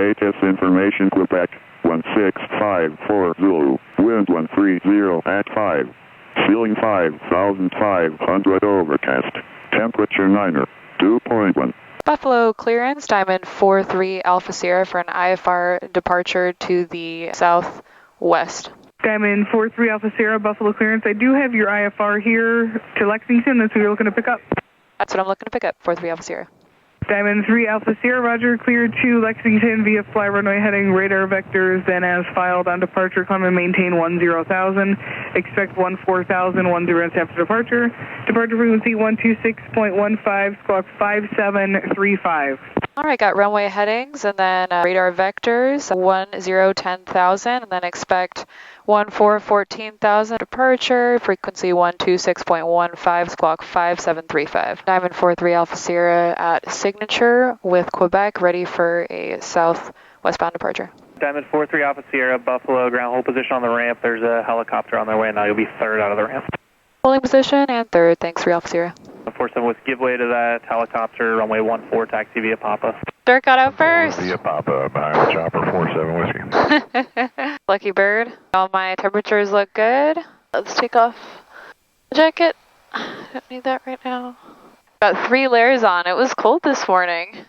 ATIS information Quebec 1654 Zulu. Wind 130 at 5. Ceiling 5,500 overcast. Temperature 9er 2.1. Buffalo clearance, Diamond 43 Alpha Sierra for an IFR departure to the southwest. Diamond 43 Alpha Sierra, Buffalo clearance. I do have your IFR here to Lexington. That's what you're looking to pick up. That's what I'm looking to pick up, 43 Alpha Sierra. Diamond 3 Alpha Sierra, roger, cleared to Lexington via fly runway heading radar vectors, then as filed on departure, climb and maintain 10,000. Expect 14,000, 10 after departure. Departure frequency 126.15, squawk 5735. All right, got runway headings and then radar vectors, 10,000, and then expect 14,000 departure, frequency 126.15, squawk 5735. Diamond 43 Alpha Sierra at signature with Quebec, ready for a southwestbound departure. Diamond 43 Alpha Sierra, Buffalo, ground hold position on the ramp. There's a helicopter on their way now. You'll be third out of the ramp. Holding position and third, thanks 3 Alpha Sierra. 47 with give way to that helicopter, runway 14, taxi via Papa. Dirk got out first. Via Papa, behind the chopper, 47 whiskey. Lucky bird. All my temperatures look good. Let's take off the jacket. Don't need that right now. Got 3 layers on. It was cold this morning.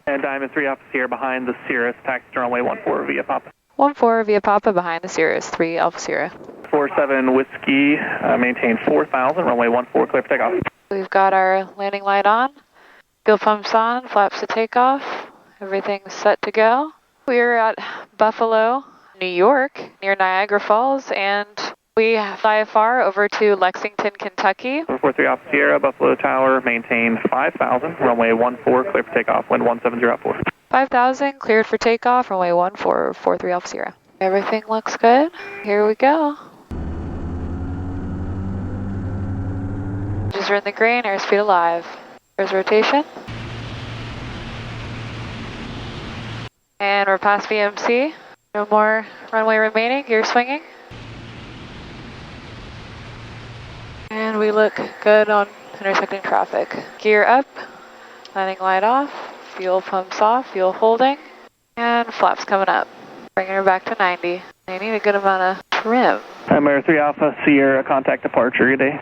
And Diamond 3 Alpha Sierra behind the Cirrus, taxi to runway 14 via Papa. 14 via Papa behind the Cirrus, 3 Alpha Sierra. 47 whiskey, maintain 4,000, runway 14, clear for takeoff. We've got our landing light on, fuel pumps on, flaps to takeoff, everything's set to go. We're at Buffalo, New York, near Niagara Falls, and we fly far over to Lexington, Kentucky. 43 Alpha Sierra, Buffalo Tower, maintain 5,000, runway 14, clear for takeoff, wind 1704. 5,000, cleared for takeoff, runway 14, 43 Alpha Sierra. Everything looks good. Here we go. Engines are in the green, airspeed alive. There's rotation. And we're past VMC. No more runway remaining, gear swinging. And we look good on intersecting traffic. Gear up, landing light off, fuel pumps off, fuel holding, and flaps coming up. Bringing her back to 90. They need a good amount of trim. Air 3 Alpha Sierra, contact departure, good day.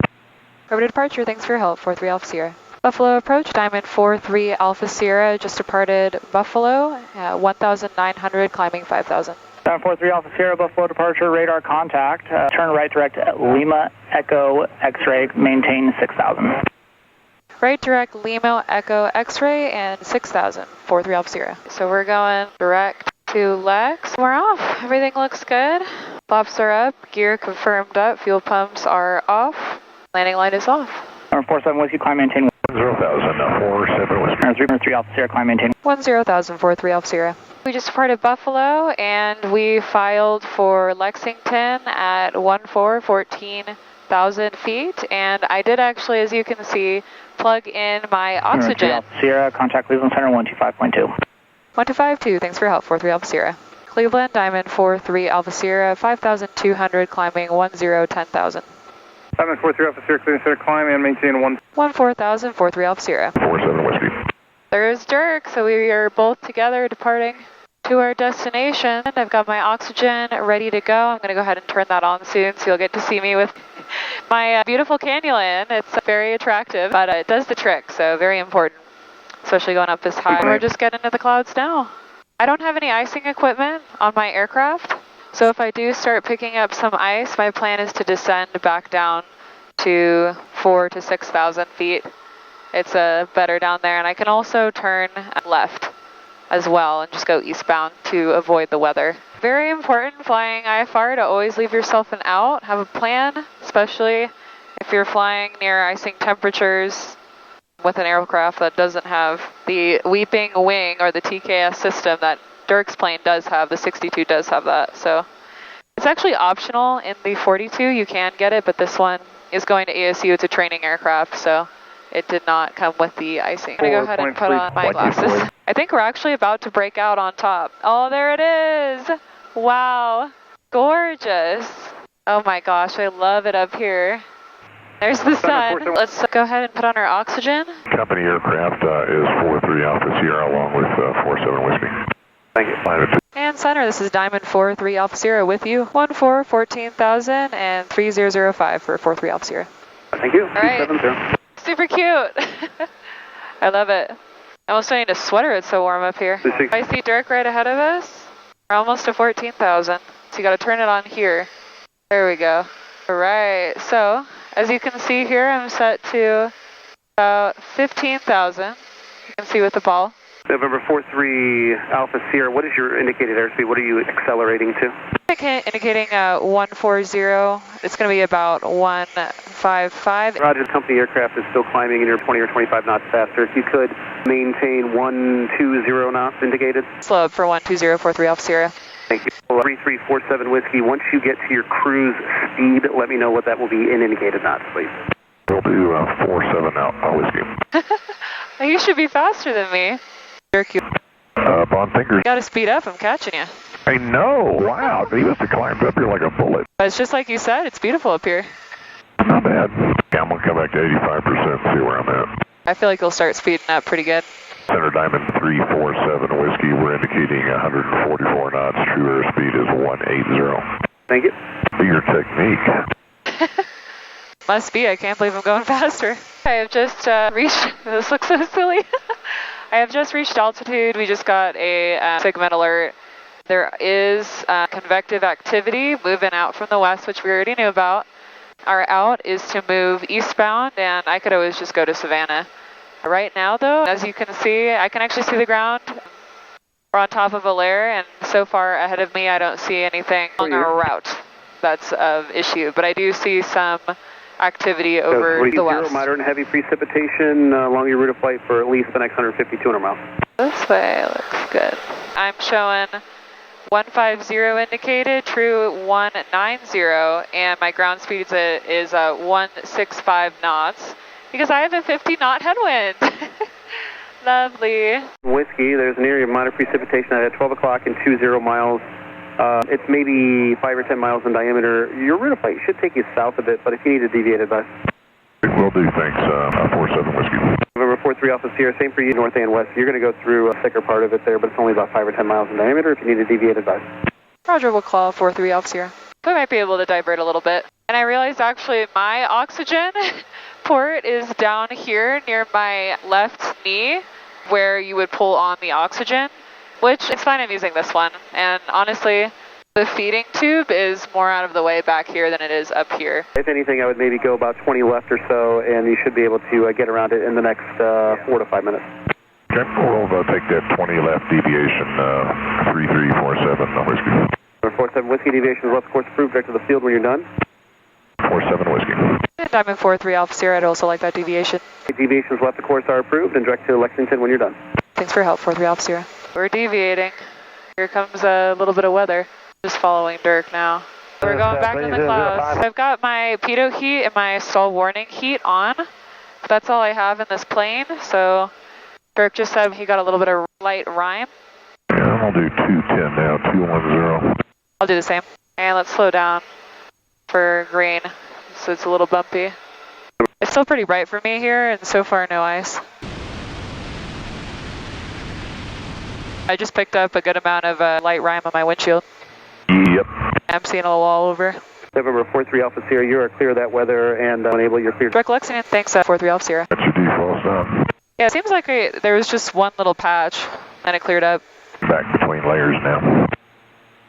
Over to departure, thanks for your help, 43 Alpha Sierra. Buffalo approach, Diamond 43 Alpha Sierra, just departed Buffalo, 1,900, climbing 5,000. Diamond 43 Alpha Sierra, Buffalo departure, radar contact, turn right direct at Lima Echo X-ray, maintain 6,000. Right direct Lima Echo X-ray and 6,000, 43 Alpha Sierra. So we're going direct to Lex. We're off, everything looks good. Flaps are up, gear confirmed up, fuel pumps are off. Landing light is off. Number 47 whiskey, climb maintain 10,000, 47 whiskey. 3 Alpha Sierra, climb maintain 10,000, 43 Alpha Sierra. We just departed Buffalo and we filed for Lexington at 14,000 feet. And I did actually, as you can see, plug in my oxygen. 3 Alpha Sierra, contact Cleveland Center 125.2. 1252, thanks for your help, 43 Alpha Sierra. Cleveland, Diamond 43 Alpha Sierra, 5,200, climbing 10,000. Diamond 43 Alpha Sierra, clear center climb and maintain 14,000, 43 Alpha Sierra. 47 whiskey. There's Dirk, so we are both together departing to our destination. I've got my oxygen ready to go. I'm going to go ahead and turn that on soon, so you'll get to see me with my beautiful cannula in. It's very attractive, but it does the trick, so very important, especially going up this high. We're just getting into the clouds now. I don't have any icing equipment on my aircraft. So if I do start picking up some ice, my plan is to descend back down to 4,000 to 6,000 feet. It's better down there, and I can also turn left as well and just go eastbound to avoid the weather. Very important flying IFR to always leave yourself an out. Have a plan, especially if you're flying near icing temperatures with an aircraft that doesn't have the weeping wing or the TKS system that Dirk's plane does have. The 62 does have that. So it's actually optional in the 42. You can get it, but this one is going to ASU. It's a training aircraft, so it did not come with the icing. I'm going to go ahead and put on my glasses. I think we're actually about to break out on top. Oh, there it is. Wow. Gorgeous. Oh my gosh, I love it up here. There's the sun. Let's go ahead and put on our oxygen. Company aircraft is 43 Alpha Sierra along with 47 whiskey. Thank you. And center, this is Diamond 43 Alpha Sierra with you. 14,000 and 3005 for 43 Alpha Sierra. Thank you. All right. 270. Super cute. I love it. I almost don't need a sweater, it's so warm up here. I see Dirk right ahead of us. We're almost to 14,000. So you got to turn it on here. There we go. All right. So as you can see here, I'm set to about 15,000. You can see with the ball. November 43 Alpha Sierra, what is your indicated airspeed? What are you accelerating to? Indicating 140. It's going to be about 155. Roger, the company aircraft is still climbing and you're 20 or 25 knots faster. If you could maintain 120 knots indicated. Slow up for 12043 Alpha Sierra. Thank you. 3347 Whiskey, once you get to your cruise speed, let me know what that will be in indicated knots, please. We'll do 47 out Whiskey. You should be faster than me. Dirk, you on fingers. got to speed up. I'm catching you. I know. Wow. He must have climbed up here like a bullet. But it's just like you said. It's beautiful up here. Not bad. Yeah, I'm going to come back to 85% and see where I'm at. I feel like you'll start speeding up pretty good. Center Diamond 347 Whiskey. We're indicating 144 knots. True airspeed is 180. Thank you. Your technique. Must be. I can't believe I'm going faster. I have just reached, this looks so silly. I have just reached altitude. We just got a SIGMET alert. There is convective activity moving out from the west, which we already knew about. Our out is to move eastbound, and I could always just go to Savannah. Right now, though, as you can see, I can actually see the ground. We're on top of a layer, and so far ahead of me, I don't see anything on our route that's of issue. But I do see some activity over the west. Moderate and heavy precipitation along your route of flight for at least the next 150, 200 miles. This way looks good. I'm showing 150 indicated, true 190, and my ground speed is 165 knots because I have a 50 knot headwind. Lovely. Whiskey, there's an area of minor precipitation at 12 o'clock and 20 miles. It's maybe 5 or 10 miles in diameter. Your route of flight should take you south a bit, but if you need to deviate, advise. Will do, thanks. 47 Whiskey. November 43 Alpha Sierra, same for you, north and west. You're going to go through a thicker part of it there, but it's only about 5 or 10 miles in diameter. If you need to deviate, advise. Roger, we'll call 43 Alpha Sierra. We might be able to divert a little bit. And I realized actually my oxygen port is down here near my left knee, where you would pull on the oxygen. Which, it's fine, I'm using this one. And honestly, the feeding tube is more out of the way back here than it is up here. If anything, I would maybe go about 20 left or so, and you should be able to get around it in the next 4 to 5 minutes. Okay, we'll take that 20 left deviation, 3347 Whiskey. 47 Whiskey, deviation left course approved, direct to the field when you're done. 47 Whiskey. And Diamond 43 Alpha Sierra, I'd also like that deviation. Deviations left the course are approved, and direct to Lexington when you're done. Thanks for your help, 43 Alpha Sierra. We're deviating. Here comes a little bit of weather. Just following Dirk now. We're going back in the clouds. I've got my pitot heat and my stall warning heat on. That's all I have in this plane. So Dirk just said he got a little bit of light rime. Yeah, I'll do 210 now, 210. I'll do the same. And let's slow down for green. So it's a little bumpy. It's still pretty bright for me here, and so far no ice. I just picked up a good amount of light rime on my windshield. Yep. I'm seeing a little all over. November 43 Alpha Sierra, you are clear of that weather and enable your clear. Direct Lexington, thanks 43 Alpha Sierra. That's your default stop. Yeah, it seems like there was just one little patch and it cleared up. Back between layers now.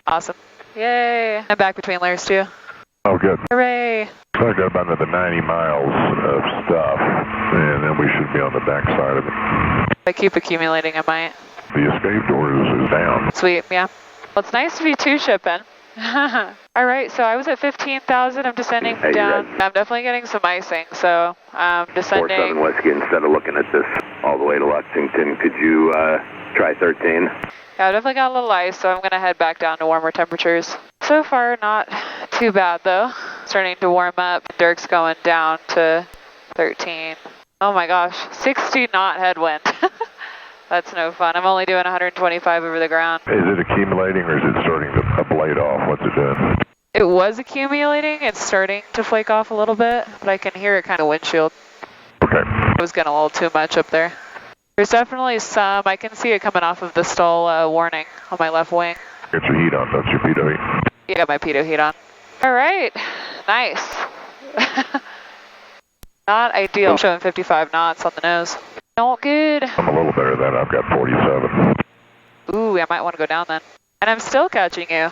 Awesome. Yay. I'm back between layers too. Oh, good. Hooray. So I got about another 90 miles of stuff, and then we should be on the back side of it. If I keep accumulating, I might. The escape door is down. Sweet, yeah. Well, it's nice to be two shipping. All right, so I was at 15,000. I'm descending down. I'm definitely getting some icing, so I'm descending. 47 Whiskey, instead of looking at this all the way to Lexington, could you try 13? Yeah, I definitely got a little ice, so I'm going to head back down to warmer temperatures. So far, not too bad, though. Starting to warm up. Dirk's going down to 13. Oh my gosh, 60 knot headwind. That's no fun. I'm only doing 125 over the ground. Is it accumulating or is it starting to blade off? What's it doing? It was accumulating. It's starting to flake off a little bit, but I can hear it kind of windshield. Okay. It was getting a little too much up there. There's definitely some, I can see it coming off of the stall warning on my left wing. Get your heat on, that's your pitot heat. You got my pitot heat on. All right, nice. Not ideal. I'm showing 55 knots on the nose. Not good. I'm a little better than that, I've got 47. Ooh, I might want to go down then. And I'm still catching you.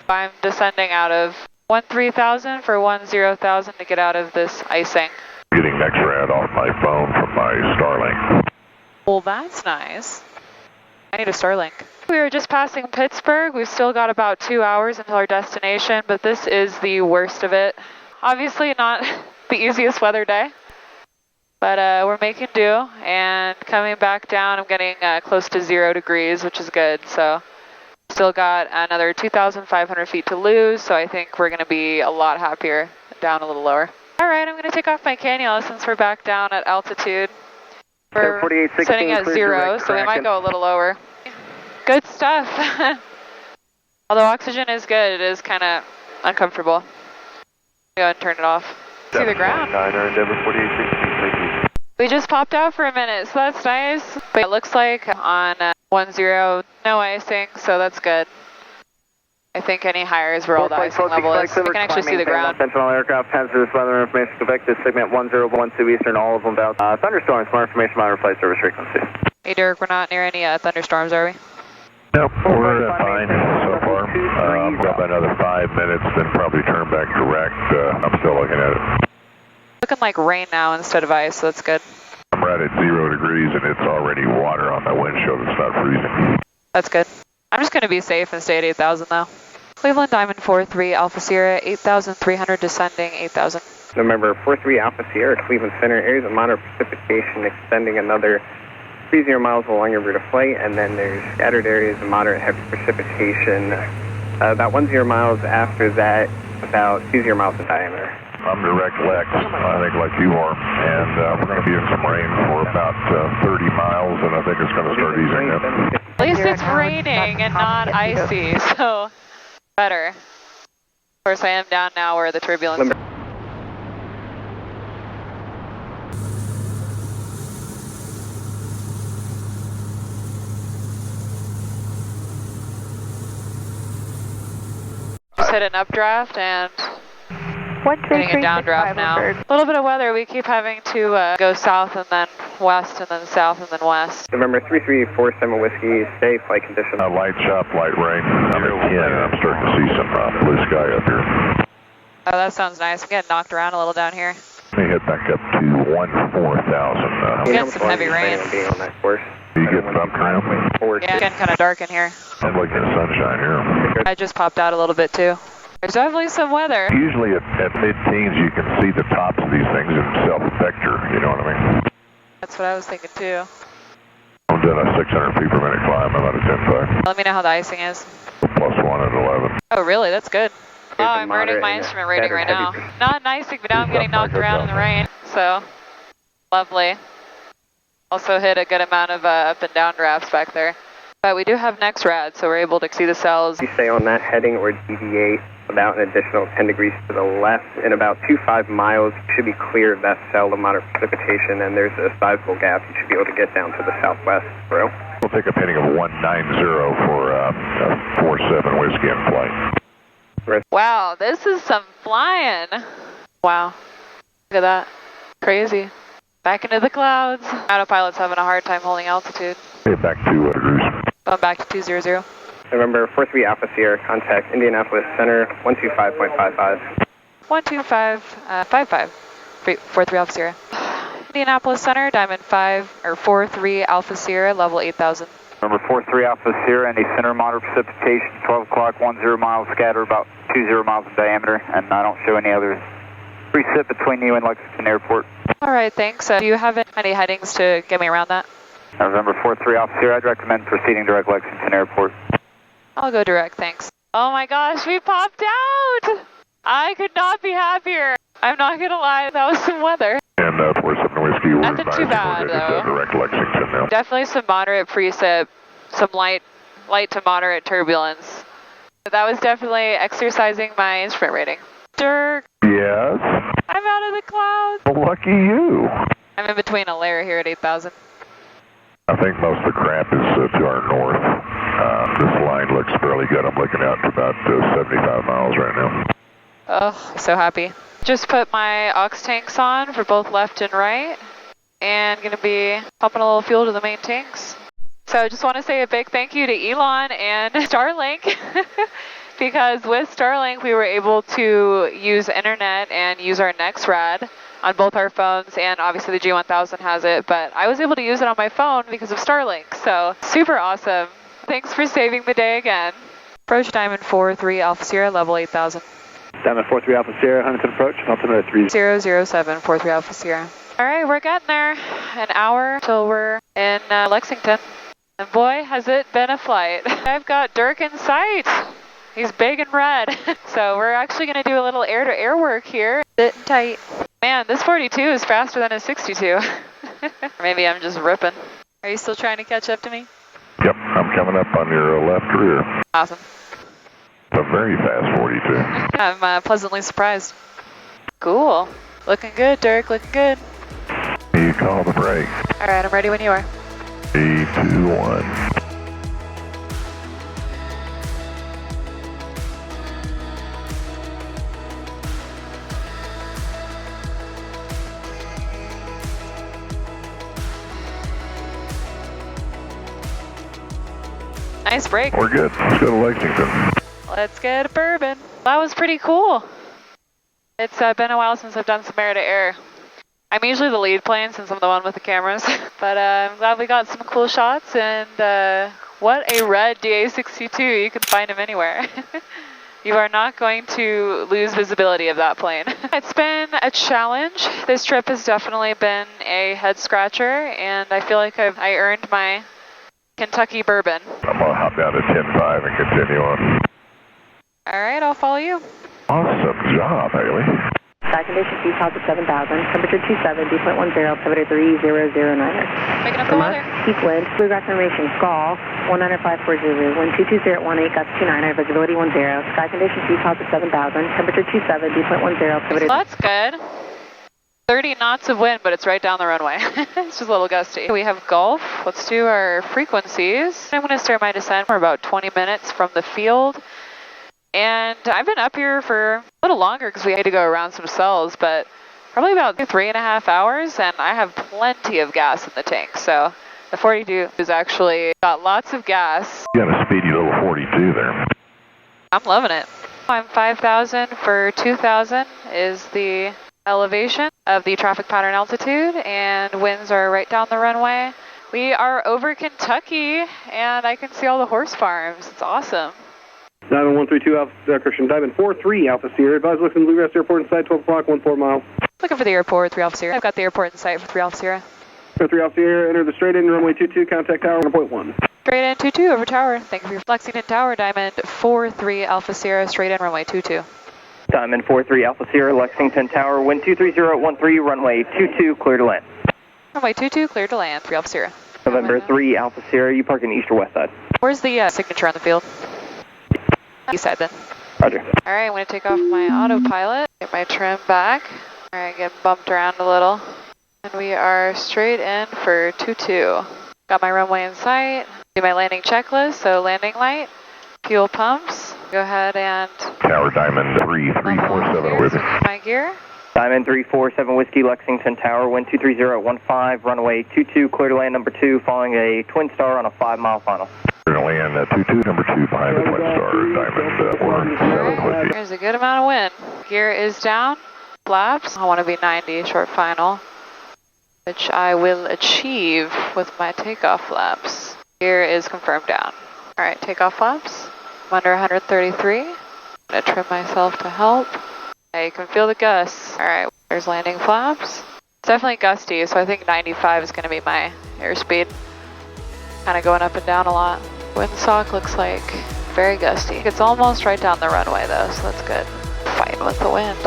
I'm descending out of 13,000 for 10,000 to get out of this icing. Getting next rad off my phone from my Starlink. Well, that's nice. I need a Starlink. We were just passing Pittsburgh. We've still got about 2 hours until our destination, but this is the worst of it. Obviously not the easiest weather day, but we're making do, and coming back down, I'm getting close to 0 degrees, which is good, so still got another 2,500 feet to lose, so I think we're going to be a lot happier down a little lower. All right, I'm going to take off my cannula since we're back down at altitude. We're sitting at 0, so we might go a little lower. Good stuff. Although oxygen is good, it is kind of uncomfortable. Go ahead and turn it off. See the ground. We just popped out for a minute, so that's nice. But it looks like on 10, no icing, so that's good. I think any higher is where all the icing level is. We can actually see the ground. Sentinel aircraft hazardous weather information to Vector segment 1012 Eastern, all of them about thunderstorms. More information about our flight service frequency. Hey Dirk, we're not near any thunderstorms, are we? Nope, we're fine so far. I've got about another 5 minutes, then probably turn back direct. I'm still looking at it. Looking like rain now instead of ice, so that's good. I'm right at 0 degrees and it's already water on my windshield. It's not freezing. That's good. I'm just going to be safe and stay at 8,000 though. Cleveland Diamond 4-3 Alpha Sierra, 8,300 descending, 8,000. November 4-3 Alpha Sierra, Cleveland Center, areas of moderate precipitation extending another 30 miles along your route of flight, and then there's scattered areas of moderate heavy precipitation about 10 miles after that, about 20 miles in diameter. I'm direct Lex, I think like you are, and we're going to be in some rain for about 30 miles, and I think it's going to start easing up. At least it's raining and not icy, so better. Of course, I am down now where the turbulence. Just hit an updraft and getting a downdraft now. A little bit of weather. We keep having to go south and then west and then south and then west. November 3347 Whiskey, safe flight conditions. Light chop, light rain. I'm at 10 and I'm starting to see some blue sky up here. Oh, that sounds nice. I'm getting knocked around a little down here. Let me head back up to 14,000. We get some heavy rain. You get bumped around? Yeah, it's getting kind of dark in here. I'm looking at sunshine here. I just popped out a little bit too. There's definitely some weather. Usually at mid-teens you can see the tops of these things in self-vector, you know what I mean? That's what I was thinking too. I'm doing a 600 feet per minute climb, I'm at a 10.5. Let me know how the icing is. +1 at 11. Oh really? That's good. Oh, I'm earning my instrument rating right now. Not icing, but now I'm getting knocked around in the rain. So, lovely. Also hit a good amount of up and down drafts back there. But we do have next rad, so we're able to see the cells. You stay on that heading or deviate about an additional 10 degrees to the left. In about 25 miles, you should be clear of that cell of moderate precipitation, and there's a sizable gap. You should be able to get down to the southwest, bro. We'll take a heading of 190 for 47 Whiskey in flight. Wow, this is some flying. Wow, look at that. Crazy. Back into the clouds. Autopilot's having a hard time holding altitude. Okay, back to degrees. Going back to 200. November 43 Alpha Sierra, contact Indianapolis Center, 125.55. 125.55. 43 Alpha Sierra. Indianapolis Center, Diamond 5, or 43 Alpha Sierra, level 8,000. Number 43 Alpha Sierra, any center moderate precipitation, 12 o'clock, 10 miles, scatter about 20 miles in diameter, and I don't show any other precip between you and Lexington Airport. All right, thanks. Do you have any headings to get me around that? November 43 Alpha Sierra, I'd recommend proceeding direct Lexington Airport. I'll go direct, thanks. Oh my gosh, we popped out! I could not be happier. I'm not going to lie, that was some weather. And 47 Whiskey, we're nothing too bad, though. Direct Lexington now. Definitely some moderate precip, some light to moderate turbulence. That was definitely exercising my instrument rating. Dirk. Yes? I'm out of the clouds. Well, lucky you. I'm in between a layer here at 8,000. I think most of the crap is to our north. This line looks fairly good. I'm looking out to about 75 miles right now. Oh, so happy. Just put my aux tanks on for both left and right, and gonna be pumping a little fuel to the main tanks. So I just want to say a big thank you to Elon and Starlink, because with Starlink we were able to use internet and use our NextRad on both our phones, and obviously the G1000 has it, but I was able to use it on my phone because of Starlink, so super awesome. Thanks for saving the day again. Approach Diamond 4-3 Alpha Sierra, level 8000. Diamond 4-3 Alpha Sierra, Huntington approach, altimeter 3007, 4-3 Alpha Sierra. All right, we're getting there. An hour till we're in Lexington. And boy, has it been a flight. I've got Dirk in sight. He's big and red. So we're actually gonna do a little air-to-air work here. Sitting tight. Man, this 42 is faster than a 62. Maybe I'm just ripping. Are you still trying to catch up to me? Yep, I'm coming up on your left rear. Awesome. A very fast 42. I'm pleasantly surprised. Cool. Looking good, Dirk, looking good. You call the brake. All right, I'm ready when you are. 3, 2, 1. Nice break. We're good. Let's go to Lexington. Let's get a bourbon. That was pretty cool. It's been a while since I've done some air-to-air. I'm usually the lead plane since I'm the one with the cameras, but I'm glad we got some cool shots, and what a red DA42. You can find them anywhere. You are not going to lose visibility of that plane. It's been a challenge. This trip has definitely been a head-scratcher, and I feel like I earned my Kentucky Bourbon. I'm going to hop down to 10-5 and continue on. All right, I'll follow you. Awesome job, Haley. Sky condition, deposit 7,000, temperature 27, dew point 10, altimeter 3009. Picking up the weather. East wind, bluegrass formation, golf, 19540, wind 220 at 18, gust 29, visibility 10. Sky condition, deposit 7,000, temperature 27, dew point 10, altimeter. So that's good. 30 knots of wind, but it's right down the runway. It's just a little gusty. We have Gulf. Let's do our frequencies. I'm going to start my descent for about 20 minutes from the field. And I've been up here for a little longer because we had to go around some cells, but probably about 3.5 hours, and I have plenty of gas in the tank. So the 42 has actually got lots of gas. You got a speedy little 42 there. I'm loving it. I'm 5,000 for 2,000 is the elevation of the traffic pattern altitude, and winds are right down the runway. We are over Kentucky, and I can see all the horse farms. It's awesome. Diamond 132 Alpha, correction, Diamond 43 Alpha Sierra, advise looking Bluegrass Airport inside 12 o'clock, 14 miles. Looking for the airport, 3 Alpha Sierra. I've got the airport in sight for 3 Alpha Sierra. 3 Alpha Sierra, enter the straight in, runway 22, contact tower 1.1. Straight in 22 over tower. Thank you for your Lexington Tower, Diamond 43 Alpha Sierra, straight in runway 22. Diamond 43 Alpha Sierra, Lexington Tower, wind 23013, runway 22, clear to land. Runway 22, clear to land, 3 Alpha Sierra. November 3 Alpha Sierra, you park in east or west side. Where's the signature on the field? East side then. Roger. All right, I'm going to take off my autopilot, get my trim back. All right, get bumped around a little. And we are straight in for 22. Got my runway in sight. Do my landing checklist, so landing light, fuel pumps. Go ahead and... Tower Diamond 3347 with me. My gear. Diamond 347 Whiskey, Lexington Tower, wind 23015, runway 22, clear to land number 2, following a twin star on a 5-mile final. We're going to land 22, number 2 behind the twin star, Diamond 47 with you. There's a good amount of wind. Gear is down. Flaps. I want to be 90, short final, which I will achieve with my takeoff flaps. Gear is confirmed down. All right, takeoff flaps. I'm under 133. I'm going to trim myself to help. I can feel the gusts. All right, there's landing flaps. It's definitely gusty, so I think 95 is going to be my airspeed. Kind of going up and down a lot. Windsock looks like very gusty. It's almost right down the runway though, so that's good. Fighting with the wind.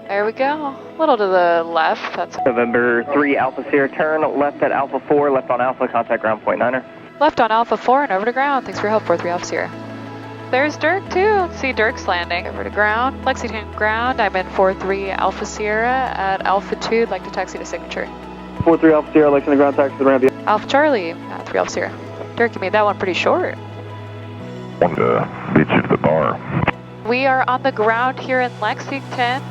There we go. A little to the left. That's November 3 Alpha Sierra, turn left at Alpha 4, left on Alpha, contact ground point 9er. left on Alpha 4 and over to ground. Thanks for your help, 4-3 Alpha Sierra. There's Dirk too. See Dirk's landing. Over to ground. Lexington ground. I'm in 4-3 Alpha Sierra at Alpha 2. I'd like to taxi to signature. 4-3 Alpha Sierra, Lexington ground, taxi to the ramp. Alpha Charlie, 3 Alpha Sierra. Dirk, you made that one pretty short. Wanted to beat you to the bar. We are on the ground here in Lexington.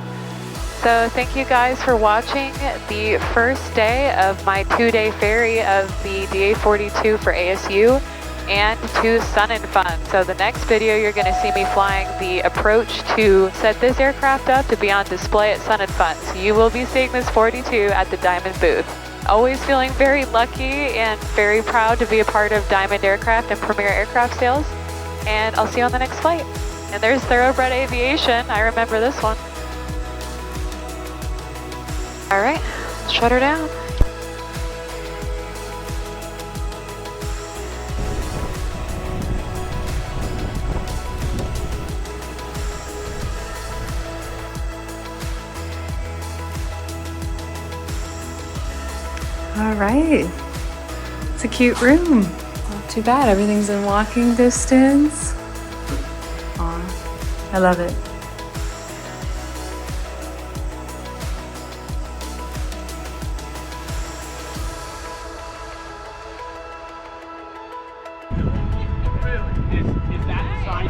So thank you guys for watching the first day of my 2-day ferry of the DA42 for ASU and to Sun and Fun. So the next video you're going to see me flying the approach to set this aircraft up to be on display at Sun and Fun. So you will be seeing this 42 at the Diamond booth. Always feeling very lucky and very proud to be a part of Diamond Aircraft and Premier Aircraft Sales. And I'll see you on the next flight. And there's Thoroughbred Aviation. I remember this one. All right, shut her down. All right, it's a cute room. Not too bad, everything's in walking distance. Aw, I love it. Is that the sign?